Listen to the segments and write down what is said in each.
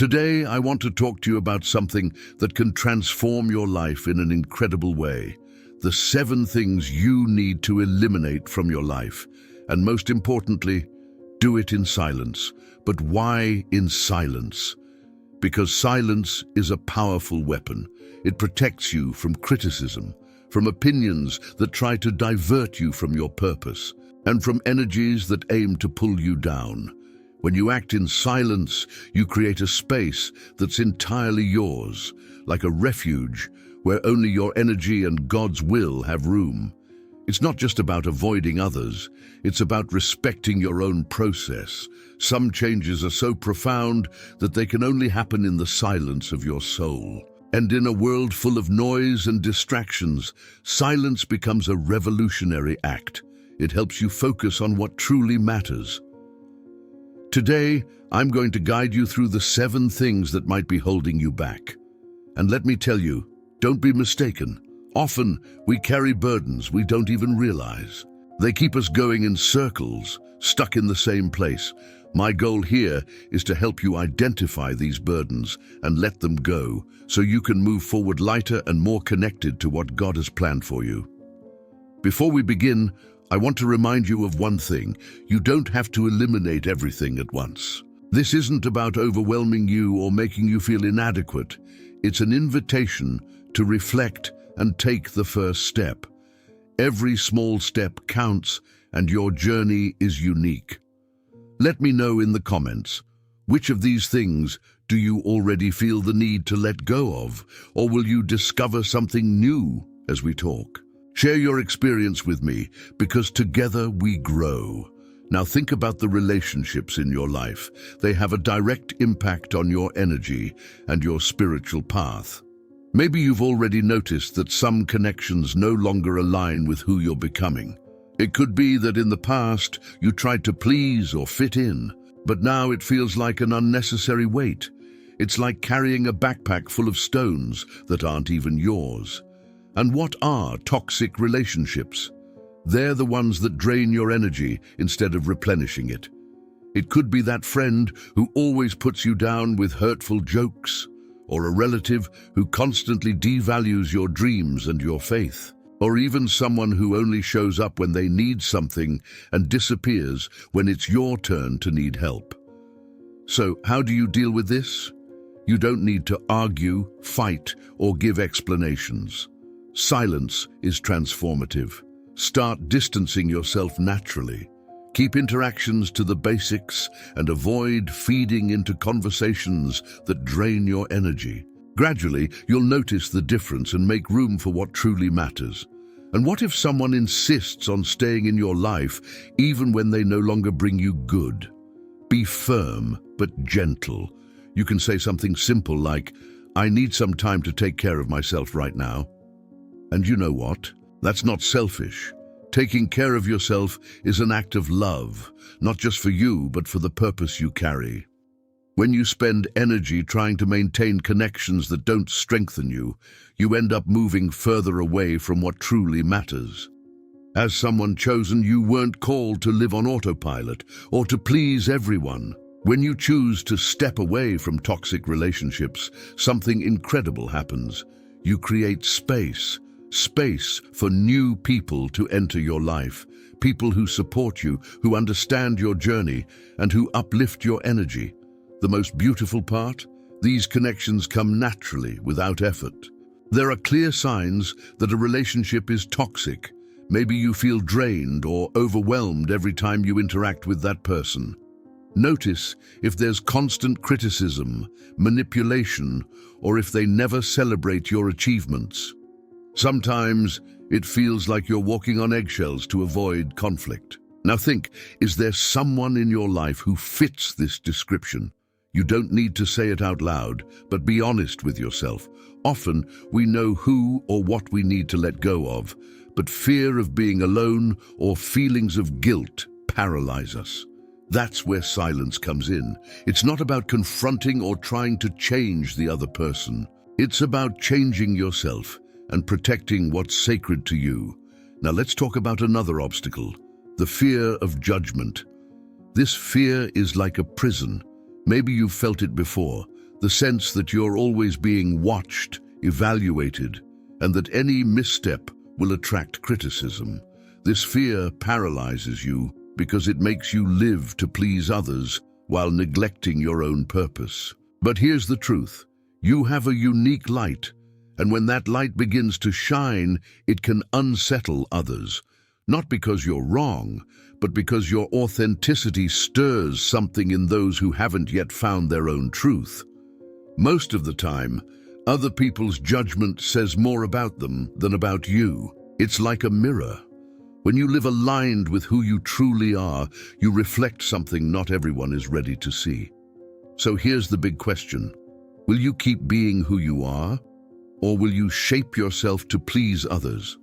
Today, I want to talk to you about something that can transform your life in an incredible way. The 7 things you need to eliminate from your life. And most importantly, do it in silence. But why in silence? Because silence is a powerful weapon. It protects you from criticism, from opinions that try to divert you from your purpose, and from energies that aim to pull you down. When you act in silence, you create a space that's entirely yours, like a refuge where only your energy and God's will have room. It's not just about avoiding others, it's about respecting your own process. Some changes are so profound that they can only happen in the silence of your soul. And in a world full of noise and distractions, silence becomes a revolutionary act. It helps you focus on what truly matters. Today, I'm going to guide you through the 7 things that might be holding you back. And let me tell you, don't be mistaken. Often, we carry burdens we don't even realize. They keep us going in circles, stuck in the same place. My goal here is to help you identify these burdens and let them go, so you can move forward lighter and more connected to what God has planned for you. Before we begin, I want to remind you of one thing. You don't have to eliminate everything at once. This isn't about overwhelming you or making you feel inadequate. It's an invitation to reflect and take the first step. Every small step counts, and your journey is unique. Let me know in the comments, which of these things do you already feel the need to let go of, or will you discover something new as we talk? Share your experience with me, because together we grow. Now think about the relationships in your life. They have a direct impact on your energy and your spiritual path. Maybe you've already noticed that some connections no longer align with who you're becoming. It could be that in the past you tried to please or fit in, but now it feels like an unnecessary weight. It's like carrying a backpack full of stones that aren't even yours. And what are toxic relationships? They're the ones that drain your energy instead of replenishing it. It could be that friend who always puts you down with hurtful jokes, or a relative who constantly devalues your dreams and your faith, or even someone who only shows up when they need something and disappears when it's your turn to need help. So, how do you deal with this? You don't need to argue, fight, or give explanations. Silence is transformative. Start distancing yourself naturally. Keep interactions to the basics and avoid feeding into conversations that drain your energy. Gradually, you'll notice the difference and make room for what truly matters. And what if someone insists on staying in your life even when they no longer bring you good? Be firm but gentle. You can say something simple like, "I need some time to take care of myself right now." And you know what? That's not selfish. Taking care of yourself is an act of love, not just for you, but for the purpose you carry. When you spend energy trying to maintain connections that don't strengthen you, you end up moving further away from what truly matters. As someone chosen, you weren't called to live on autopilot or to please everyone. When you choose to step away from toxic relationships, something incredible happens. You create space for new people to enter your life, people who support you, who understand your journey, and who uplift your energy. The most beautiful part? These connections come naturally, without effort. There are clear signs that a relationship is toxic. Maybe you feel drained or overwhelmed every time you interact with that person. Notice if there's constant criticism, manipulation, or if they never celebrate your achievements. Sometimes it feels like you're walking on eggshells to avoid conflict. Now think, is there someone in your life who fits this description? You don't need to say it out loud, but be honest with yourself. Often we know who or what we need to let go of, but fear of being alone or feelings of guilt paralyze us. That's where silence comes in. It's not about confronting or trying to change the other person. It's about changing yourself and protecting what's sacred to you. Now let's talk about another obstacle, the fear of judgment. This fear is like a prison. Maybe you've felt it before, The sense that you're always being watched, evaluated, and that any misstep will attract criticism. This fear paralyzes you because it makes you live to please others while neglecting your own purpose. But here's the truth. You have a unique light, and when that light begins to shine, it can unsettle others. Not because you're wrong, but because your authenticity stirs something in those who haven't yet found their own truth. Most of the time, other people's judgment says more about them than about you. It's like a mirror. When you live aligned with who you truly are, you reflect something not everyone is ready to see. So here's the big question. Will you keep being who you are, or will you shape yourself to please others?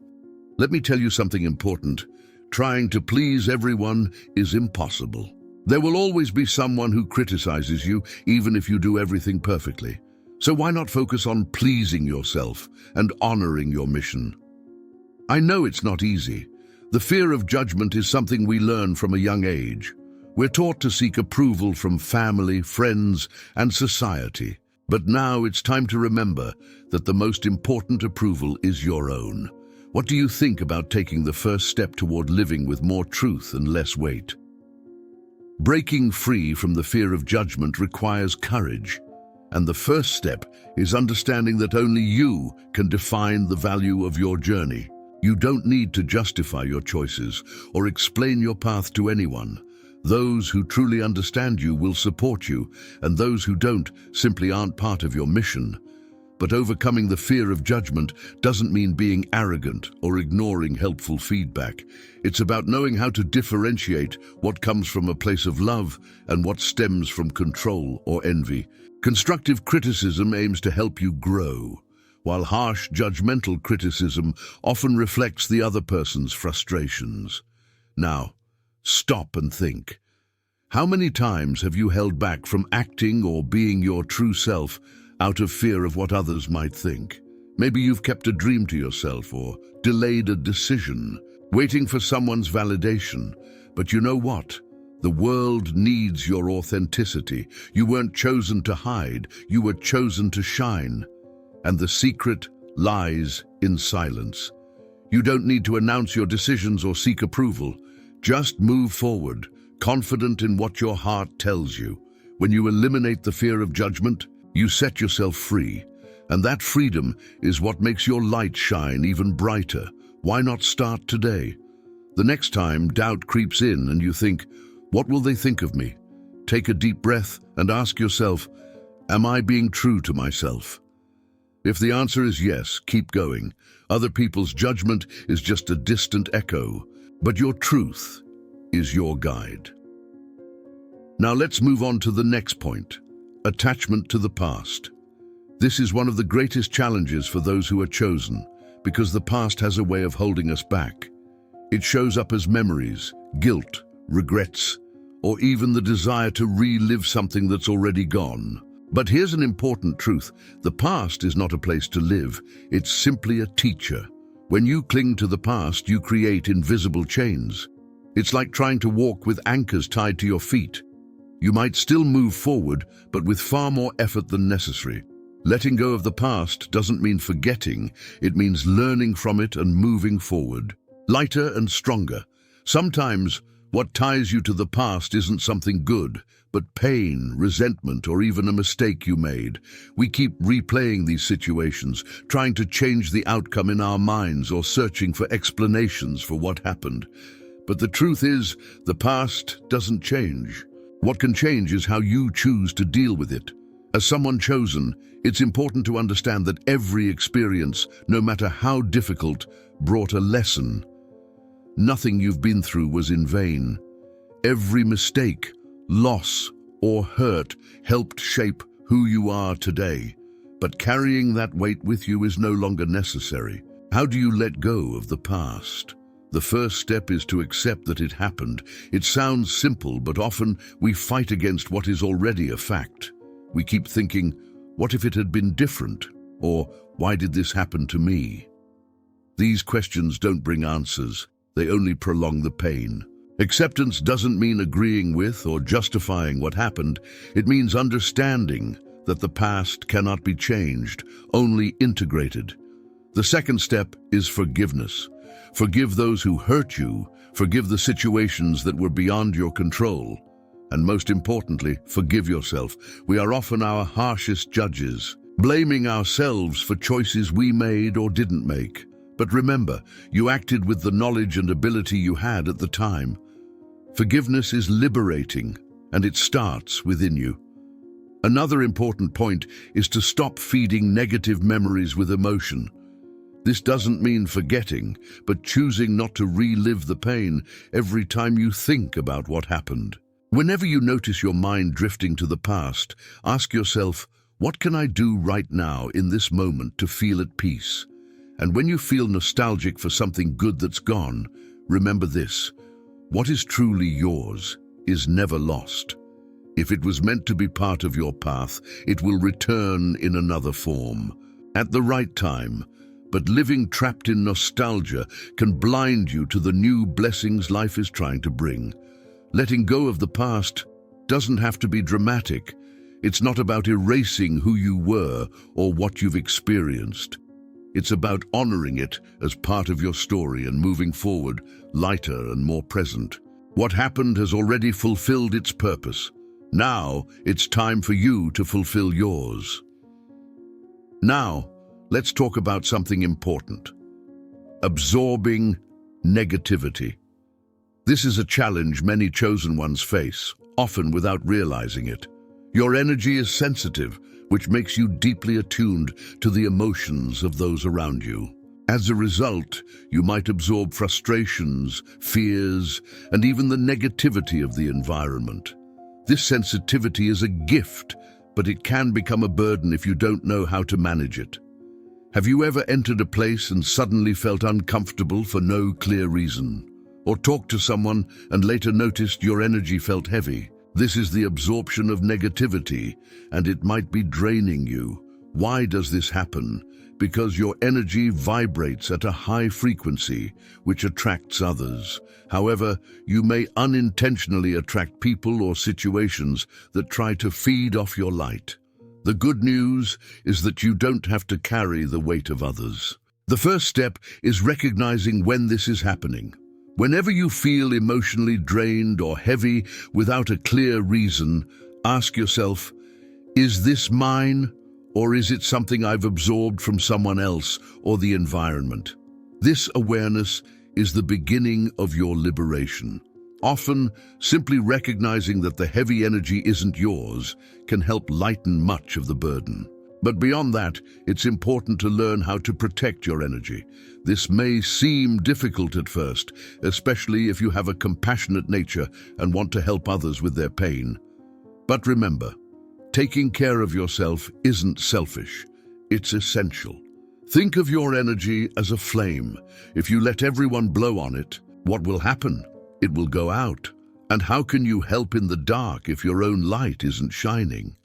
Let me tell you something important. Trying to please everyone is impossible. There will always be someone who criticizes you, even if you do everything perfectly. So why not focus on pleasing yourself and honoring your mission? I know it's not easy. The fear of judgment is something we learn from a young age. We're taught to seek approval from family, friends, and society. But now it's time to remember that the most important approval is your own. What do you think about taking the first step toward living with more truth and less weight? Breaking free from the fear of judgment requires courage. And the first step is understanding that only you can define the value of your journey. You don't need to justify your choices or explain your path to anyone. Those who truly understand you will support you, and those who don't simply aren't part of your mission. But overcoming the fear of judgment doesn't mean being arrogant or ignoring helpful feedback. It's about knowing how to differentiate what comes from a place of love and what stems from control or envy. Constructive criticism aims to help you grow, while harsh, judgmental criticism often reflects the other person's frustrations. Now, stop and think. How many times have you held back from acting or being your true self out of fear of what others might think? Maybe you've kept a dream to yourself or delayed a decision, waiting for someone's validation. But you know what? The world needs your authenticity. You weren't chosen to hide, you were chosen to shine. And the secret lies in silence. You don't need to announce your decisions or seek approval. Just move forward, confident in what your heart tells you. When you eliminate the fear of judgment, you set yourself free. And that freedom is what makes your light shine even brighter. Why not start today? The next time doubt creeps in and you think, what will they think of me? Take a deep breath and ask yourself, am I being true to myself? If the answer is yes, keep going. Other people's judgment is just a distant echo, but your truth is your guide. Now let's move on to the next point, attachment to the past. This is one of the greatest challenges for those who are chosen, because the past has a way of holding us back. It shows up as memories, guilt, regrets, or even the desire to relive something that's already gone. But here's an important truth. The past is not a place to live. It's simply a teacher. When you cling to the past, you create invisible chains. It's like trying to walk with anchors tied to your feet. You might still move forward, but with far more effort than necessary. Letting go of the past doesn't mean forgetting. It means learning from it and moving forward, lighter and stronger. Sometimes what ties you to the past isn't something good, but pain, resentment, or even a mistake you made. We keep replaying these situations, trying to change the outcome in our minds or searching for explanations for what happened. But the truth is, the past doesn't change. What can change is how you choose to deal with it. As someone chosen, it's important to understand that every experience, no matter how difficult, brought a lesson. Nothing you've been through was in vain. Every mistake, loss, or hurt helped shape who you are today. But carrying that weight with you is no longer necessary. How do you let go of the past? The first step is to accept that it happened. It sounds simple, but often we fight against what is already a fact. We keep thinking, what if it had been different? Or, why did this happen to me? These questions don't bring answers. They only prolong the pain. Acceptance doesn't mean agreeing with or justifying what happened. It means understanding that the past cannot be changed, only integrated. The second step is forgiveness. Forgive those who hurt you, forgive the situations that were beyond your control, and most importantly, forgive yourself. We are often our harshest judges, blaming ourselves for choices we made or didn't make. But remember, you acted with the knowledge and ability you had at the time. Forgiveness is liberating, and it starts within you. Another important point is to stop feeding negative memories with emotion. This doesn't mean forgetting, but choosing not to relive the pain every time you think about what happened. Whenever you notice your mind drifting to the past, ask yourself, what can I do right now in this moment to feel at peace? And when you feel nostalgic for something good that's gone, remember this: what is truly yours is never lost. If it was meant to be part of your path, it will return in another form, at the right time. But living trapped in nostalgia can blind you to the new blessings life is trying to bring. Letting go of the past doesn't have to be dramatic. It's not about erasing who you were or what you've experienced. It's about honoring it as part of your story and moving forward, lighter and more present. What happened has already fulfilled its purpose. Now it's time for you to fulfill yours. Now, let's talk about something important: absorbing negativity. This is a challenge many chosen ones face, often without realizing it. Your energy is sensitive, which makes you deeply attuned to the emotions of those around you. As a result, you might absorb frustrations, fears, and even the negativity of the environment. This sensitivity is a gift, but it can become a burden if you don't know how to manage it. Have you ever entered a place and suddenly felt uncomfortable for no clear reason? Or talked to someone and later noticed your energy felt heavy? This is the absorption of negativity, and it might be draining you. Why does this happen? Because your energy vibrates at a high frequency, which attracts others. However, you may unintentionally attract people or situations that try to feed off your light. The good news is that you don't have to carry the weight of others. The first step is recognizing when this is happening. Whenever you feel emotionally drained or heavy without a clear reason, ask yourself, is this mine, or is it something I've absorbed from someone else or the environment? This awareness is the beginning of your liberation. Often, simply recognizing that the heavy energy isn't yours can help lighten much of the burden. But beyond that, it's important to learn how to protect your energy. This may seem difficult at first, especially if you have a compassionate nature and want to help others with their pain. But remember, taking care of yourself isn't selfish, it's essential. Think of your energy as a flame. If you let everyone blow on it, what will happen? It will go out. And how can you help in the dark if your own light isn't shining?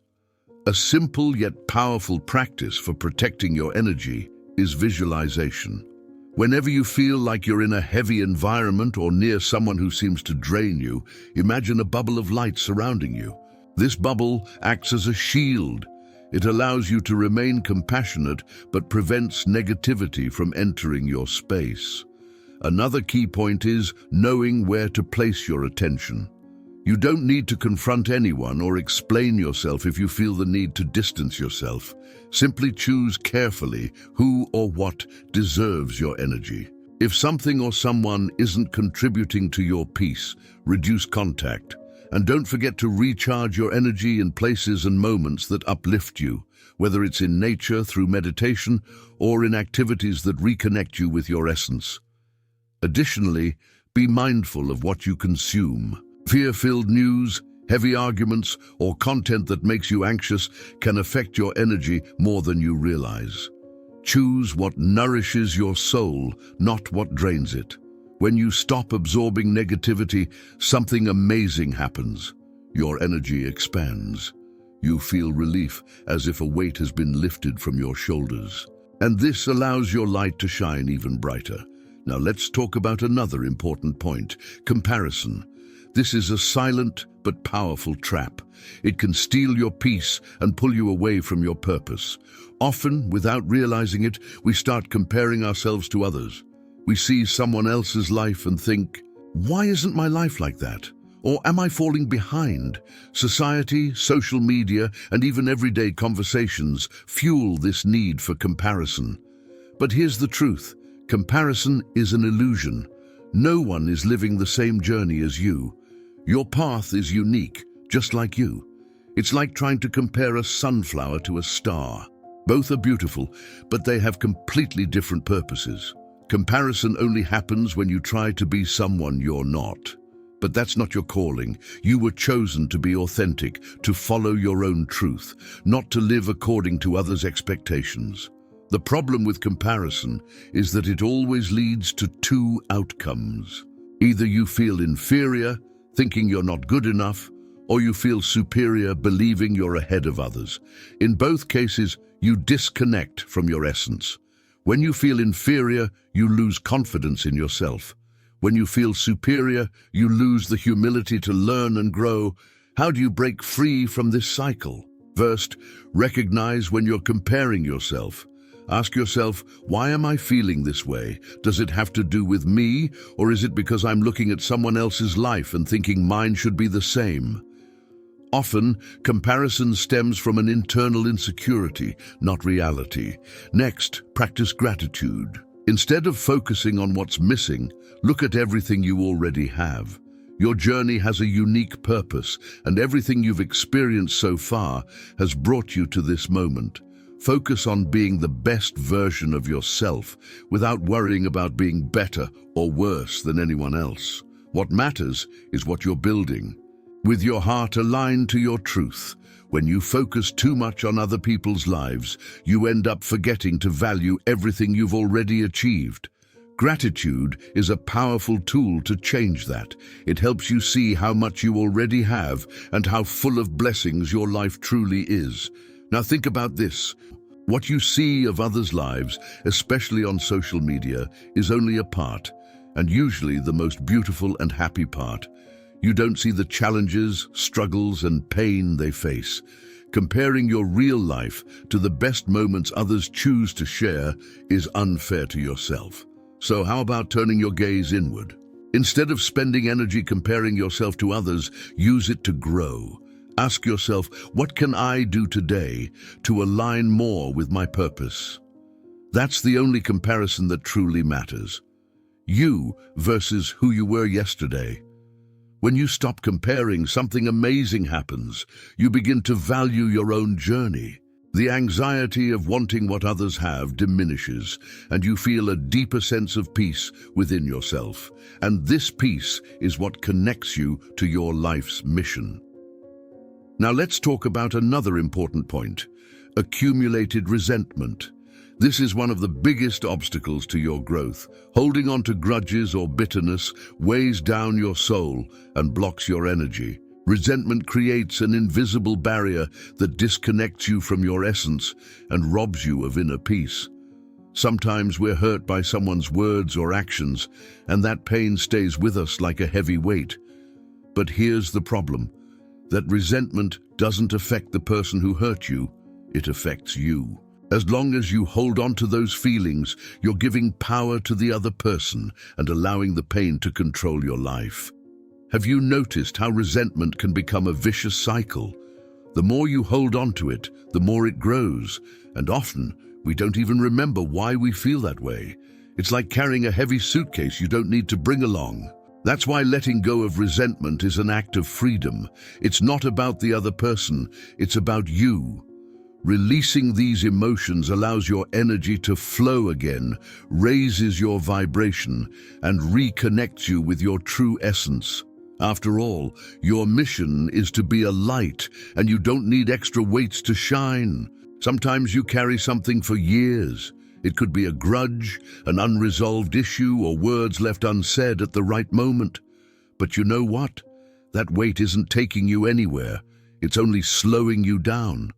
A simple yet powerful practice for protecting your energy is visualization. Whenever you feel like you're in a heavy environment or near someone who seems to drain you, imagine a bubble of light surrounding you. This bubble acts as a shield. It allows you to remain compassionate but prevents negativity from entering your space. Another key point is knowing where to place your attention. You don't need to confront anyone or explain yourself if you feel the need to distance yourself. Simply choose carefully who or what deserves your energy. If something or someone isn't contributing to your peace, reduce contact. And don't forget to recharge your energy in places and moments that uplift you, whether it's in nature through meditation or in activities that reconnect you with your essence. Additionally, be mindful of what you consume. Fear-filled news, heavy arguments, or content that makes you anxious can affect your energy more than you realize. Choose what nourishes your soul, not what drains it. When you stop absorbing negativity, something amazing happens. Your energy expands. You feel relief, as if a weight has been lifted from your shoulders. And this allows your light to shine even brighter. Now let's talk about another important point: comparison. This is a silent but powerful trap. It can steal your peace and pull you away from your purpose. Often, without realizing it, we start comparing ourselves to others. We see someone else's life and think, why isn't my life like that? Or am I falling behind? Society, social media, and even everyday conversations fuel this need for comparison. But here's the truth. Comparison is an illusion. No one is living the same journey as you. Your path is unique, just like you. It's like trying to compare a sunflower to a star. Both are beautiful, but they have completely different purposes. Comparison only happens when you try to be someone you're not. But that's not your calling. You were chosen to be authentic, to follow your own truth, not to live according to others' expectations. The problem with comparison is that it always leads to two outcomes. Either you feel inferior, thinking you're not good enough, or you feel superior, believing you're ahead of others. In both cases, you disconnect from your essence. When you feel inferior, you lose confidence in yourself. When you feel superior, you lose the humility to learn and grow. How do you break free from this cycle? First, recognize when you're comparing yourself. Ask yourself, why am I feeling this way? Does it have to do with me, or is it because I'm looking at someone else's life and thinking mine should be the same? Often, comparison stems from an internal insecurity, not reality. Next, practice gratitude. Instead of focusing on what's missing, look at everything you already have. Your journey has a unique purpose, and everything you've experienced so far has brought you to this moment. Focus on being the best version of yourself without worrying about being better or worse than anyone else. What matters is what you're building. With your heart aligned to your truth, when you focus too much on other people's lives, you end up forgetting to value everything you've already achieved. Gratitude is a powerful tool to change that. It helps you see how much you already have and how full of blessings your life truly is. Now think about this. What you see of others' lives, especially on social media, is only a part, and usually the most beautiful and happy part. You don't see the challenges, struggles, and pain they face. Comparing your real life to the best moments others choose to share is unfair to yourself. So how about turning your gaze inward? Instead of spending energy comparing yourself to others, use it to grow. Ask yourself, what can I do today to align more with my purpose? That's the only comparison that truly matters. You versus who you were yesterday. When you stop comparing, something amazing happens. You begin to value your own journey. The anxiety of wanting what others have diminishes, and you feel a deeper sense of peace within yourself. And this peace is what connects you to your life's mission. Now let's talk about another important point: accumulated resentment. This is one of the biggest obstacles to your growth. Holding on to grudges or bitterness weighs down your soul and blocks your energy. Resentment creates an invisible barrier that disconnects you from your essence and robs you of inner peace. Sometimes we're hurt by someone's words or actions, and that pain stays with us like a heavy weight. But here's the problem: that resentment doesn't affect the person who hurt you, it affects you. As long as you hold on to those feelings, you're giving power to the other person and allowing the pain to control your life. Have you noticed how resentment can become a vicious cycle? The more you hold on to it, the more it grows, and often we don't even remember why we feel that way. It's like carrying a heavy suitcase you don't need to bring along. That's why letting go of resentment is an act of freedom. It's not about the other person, it's about you. Releasing these emotions allows your energy to flow again, raises your vibration, and reconnects you with your true essence. After all, your mission is to be a light, and you don't need extra weights to shine. Sometimes you carry something for years. It could be a grudge, an unresolved issue, or words left unsaid at the right moment. But you know what? That weight isn't taking you anywhere. It's only slowing you down.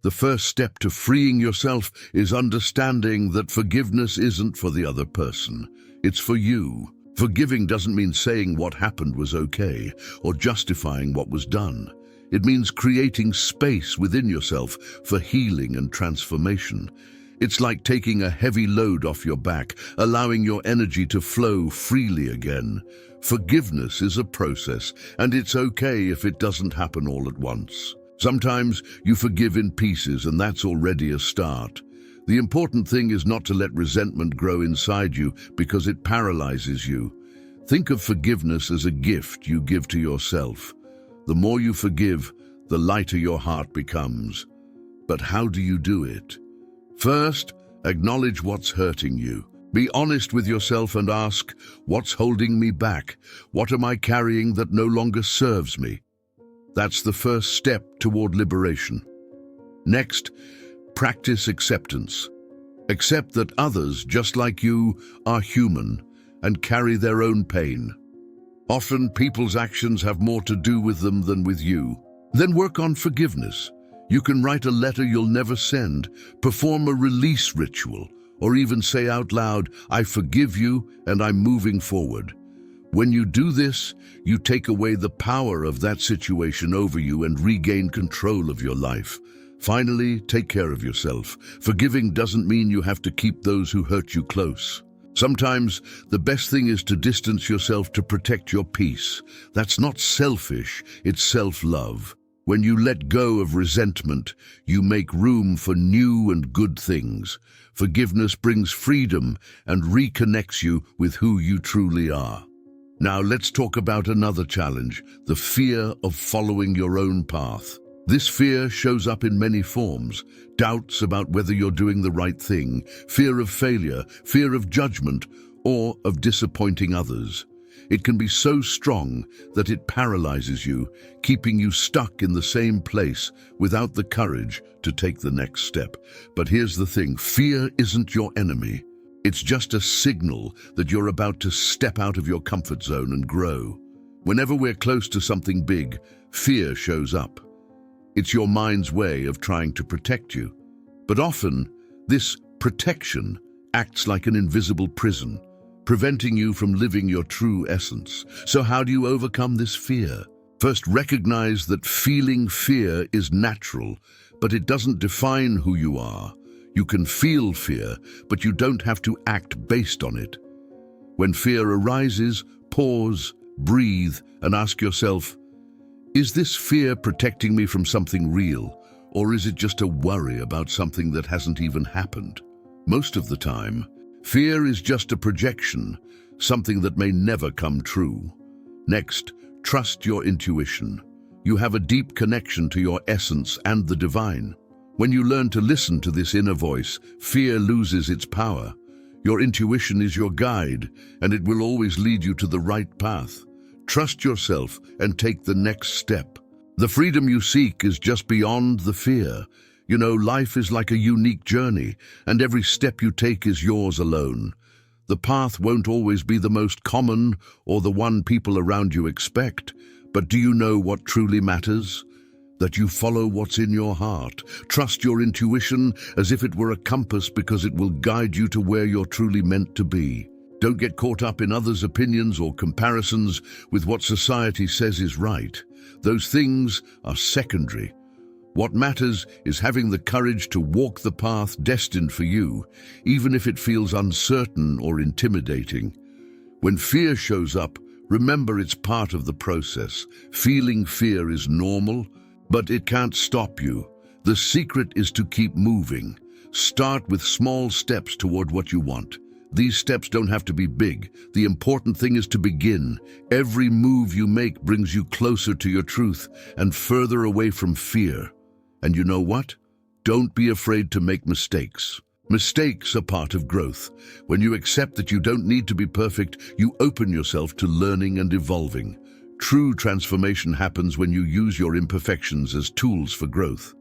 The first step to freeing yourself is understanding that forgiveness isn't for the other person. It's for you. Forgiving doesn't mean saying what happened was okay or justifying what was done. It means creating space within yourself for healing and transformation. It's like taking a heavy load off your back, allowing your energy to flow freely again. Forgiveness is a process, and it's okay if it doesn't happen all at once. Sometimes you forgive in pieces, and that's already a start. The important thing is not to let resentment grow inside you because it paralyzes you. Think of forgiveness as a gift you give to yourself. The more you forgive, the lighter your heart becomes. But how do you do it? First, acknowledge what's hurting you. Be honest with yourself and ask, what's holding me back? What am I carrying that no longer serves me? That's the first step toward liberation. Next, practice acceptance. Accept that others, just like you, are human and carry their own pain. Often, people's actions have more to do with them than with you. Then work on forgiveness. You can write a letter you'll never send, perform a release ritual, or even say out loud, "I forgive you and I'm moving forward." When you do this, you take away the power of that situation over you and regain control of your life. Finally, take care of yourself. Forgiving doesn't mean you have to keep those who hurt you close. Sometimes, the best thing is to distance yourself to protect your peace. That's not selfish, it's self-love. When you let go of resentment, you make room for new and good things. Forgiveness brings freedom and reconnects you with who you truly are. Now let's talk about another challenge, the fear of following your own path. This fear shows up in many forms: doubts about whether you're doing the right thing, fear of failure, fear of judgment, or of disappointing others. It can be so strong that it paralyzes you, keeping you stuck in the same place without the courage to take the next step. But here's the thing, fear isn't your enemy. It's just a signal that you're about to step out of your comfort zone and grow. Whenever we're close to something big, fear shows up. It's your mind's way of trying to protect you. But often, this protection acts like an invisible prison, preventing you from living your true essence. So how do you overcome this fear? First, recognize that feeling fear is natural, but it doesn't define who you are. You can feel fear, but you don't have to act based on it. When fear arises, pause, breathe, and ask yourself, is this fear protecting me from something real, or is it just a worry about something that hasn't even happened? Most of the time, fear is just a projection, something that may never come true. Next, trust your intuition. You have a deep connection to your essence and the divine. When you learn to listen to this inner voice, fear loses its power. Your intuition is your guide, and it will always lead you to the right path. Trust yourself and take the next step. The freedom you seek is just beyond the fear. You know, life is like a unique journey, and every step you take is yours alone. The path won't always be the most common or the one people around you expect, but do you know what truly matters? That you follow what's in your heart. Trust your intuition as if it were a compass, because it will guide you to where you're truly meant to be. Don't get caught up in others' opinions or comparisons with what society says is right. Those things are secondary. What matters is having the courage to walk the path destined for you, even if it feels uncertain or intimidating. When fear shows up, remember it's part of the process. Feeling fear is normal, but it can't stop you. The secret is to keep moving. Start with small steps toward what you want. These steps don't have to be big. The important thing is to begin. Every move you make brings you closer to your truth and further away from fear. And you know what? Don't be afraid to make mistakes. Mistakes are part of growth. When you accept that you don't need to be perfect, you open yourself to learning and evolving. True transformation happens when you use your imperfections as tools for growth.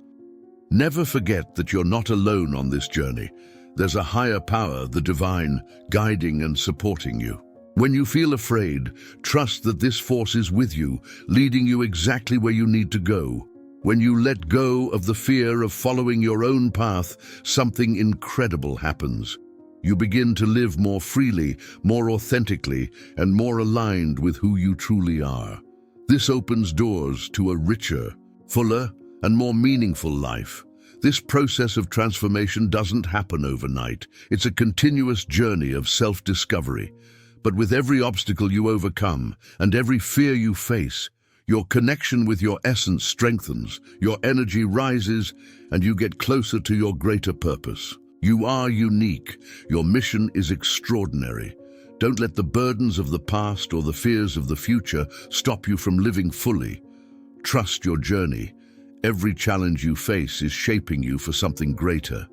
Never forget that you're not alone on this journey. There's a higher power, the divine, guiding and supporting you. When you feel afraid, trust that this force is with you, leading you exactly where you need to go. When you let go of the fear of following your own path, something incredible happens. You begin to live more freely, more authentically, and more aligned with who you truly are. This opens doors to a richer, fuller, and more meaningful life. This process of transformation doesn't happen overnight. It's a continuous journey of self-discovery. But with every obstacle you overcome and every fear you face, your connection with your essence strengthens, your energy rises, and you get closer to your greater purpose. You are unique. Your mission is extraordinary. Don't let the burdens of the past or the fears of the future stop you from living fully. Trust your journey. Every challenge you face is shaping you for something greater.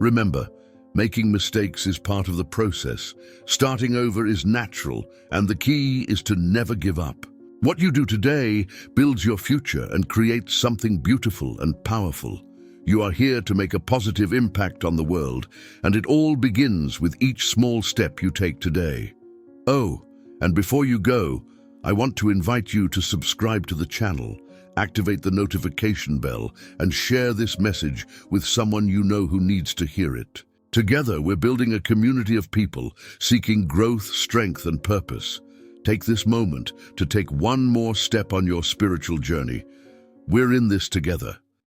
Remember, making mistakes is part of the process. Starting over is natural, and the key is to never give up. What you do today builds your future and creates something beautiful and powerful. You are here to make a positive impact on the world, and it all begins with each small step you take today. Oh, and before you go, I want to invite you to subscribe to the channel, activate the notification bell, and share this message with someone you know who needs to hear it. Together, we're building a community of people seeking growth, strength, and purpose. Take this moment to take one more step on your spiritual journey. We're in this together.